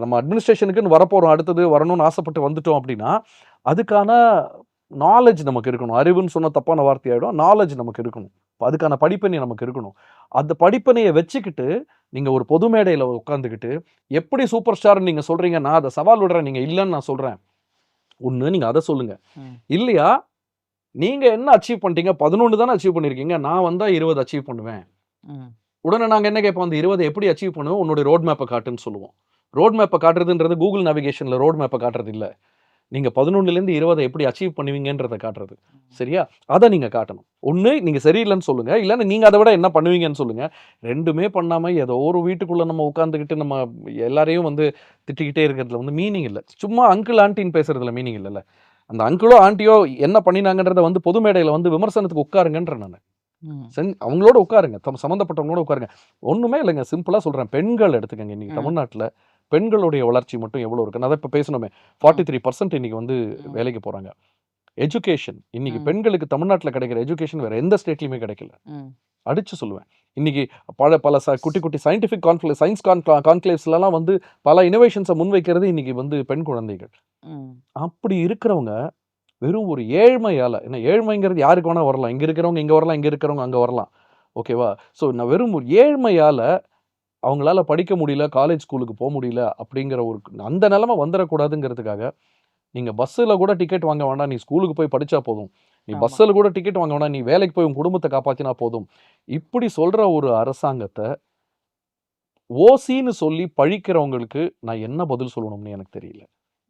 நம்ம அட்மினிஸ்ட்ரேஷனுக்குன்னு வரப்போகிறோம், அடுத்தது வரணும்னு ஆசைப்பட்டு வந்துட்டோம் அப்படின்னா அதுக்கான நாலேஜ் நமக்கு இருக்கணும். அறிவுன்னு சொன்ன தப்பான வார்த்தையாயிடும். நாலேஜ் நமக்கு இருக்கணும். அதுக்கான படிப்பினை நமக்கு இருக்கணும். அந்த படிப்பினையை வச்சுக்கிட்டு நீங்க ஒரு பொது மேடையில் உட்காந்துக்கிட்டு எப்படி சூப்பர் ஸ்டார் நீங்க சொல்றீங்க, நான் அதை சவால் விடுறேன், நீங்க இல்லைன்னு நான் சொல்றேன். ஒன்று நீங்க அதை சொல்லுங்க. இல்லையா நீங்க என்ன அச்சீவ் பண்ணிட்டீங்க? 11 தானே அச்சீவ் பண்ணிருக்கீங்க, நான் வந்தா 20 அச்சீவ் பண்ணுவேன். உடனே நாங்க என்ன கேட்போம், அந்த 20 எப்படி அச்சீவ் பண்ணுவோம், உன்னோட ரோட் மேப்பை காட்டுன்னு சொல்லுவோம். ரோட் மேப்பை காட்டுறதுன்றது கூகுள் நேவிகேஷன்ல ரோட் மேப்பை காட்டுறது இல்லை. நீங்க 11லேருந்து 20 எப்படி அச்சீவ் பண்ணுவீங்கன்றதை காட்டுறது. சரியா? அதை நீங்க காட்டணும். ஒன்று நீங்க சரியில்லைன்னு சொல்லுங்க, இல்லைன்னா நீங்க அதை விட என்ன பண்ணுவீங்கன்னு சொல்லுங்க. ரெண்டுமே பண்ணாம ஏதோ ஒரு வீட்டுக்குள்ள நம்ம உட்காந்துக்கிட்டு நம்ம எல்லாரையும் வந்து திட்டிக்கிட்டே இருக்கிறதுல வந்து மீனிங் இல்லை. சும்மா அங்கிள் ஆண்டின்னு பேசுறதுல மீனிங் இல்லைல்ல. அந்த அங்கிளோ ஆண்டியோ என்ன பண்ணினாங்கன்றத வந்து பொது மேடையில் வந்து விமர்சனத்துக்கு உட்காருங்கன்ற நான் அவங்களோட உட்காருங்க, சம்மந்தப்பட்டவங்களோட உட்காருங்க. ஒண்ணுமே இல்லைங்க, சிம்பிளா சொல்றேன். பெண்கள் எடுத்துக்கங்க. இன்னைக்கு தமிழ்நாட்டில் பெண்களுடைய வளர்ச்சி மட்டும் எவ்வளோ இருக்கு, நான் இப்போ பேசணுமே 43% இன்னைக்கு வந்து வேலைக்கு போறாங்க. எஜுகேஷன் இன்னைக்கு பெண்களுக்கு தமிழ்நாட்டில் கிடைக்கிற எஜுகேஷன் வேற எந்த ஸ்டேட்லையுமே கிடைக்கல. அடிச்சு சொல்லுவேன். இன்னைக்கு பல குட்டி குட்டி சயின்டிஃபிக் சயின்ஸ் கான்க்ளேவ்ஸ்லாம் வந்து பல இனோவேஷன்ஸை முன்வைக்கிறது இன்னைக்கு வந்து பெண் குழந்தைகள். அப்படி இருக்கிறவங்க வெறும் ஒரு ஏழ்மையால, என்ன ஏழ்மைங்கிறது யாருக்கு வேணா வரலாம், இங்க இருக்கிறவங்க இங்க வரலாம், இங்க இருக்கிறவங்க அங்க வரலாம், ஓகேவா? ஸோ நான் வெறும் ஒரு ஏழ்மையால அவங்களால படிக்க முடியல, காலேஜ் ஸ்கூலுக்கு போக முடியல அப்படிங்கிற ஒரு அந்த நிலைமை வந்துடக்கூடாதுங்கிறதுக்காக நீங்க பஸ்ஸில் கூட டிக்கெட் வாங்க வேண்டாம், நீ ஸ்கூலுக்கு போய் படிச்சா போதும், நீ பஸ்ஸில் கூட டிக்கெட் வாங்க வேண்டாம், நீ வேலைக்கு போய் உன் குடும்பத்தை காப்பாற்றினா போதும், இப்படி சொல்ற ஒரு அரசாங்கத்தை ஓசின்னு சொல்லி பழிக்கிறவங்களுக்கு நான் என்ன பதில் சொல்லணும்னு எனக்கு தெரியல.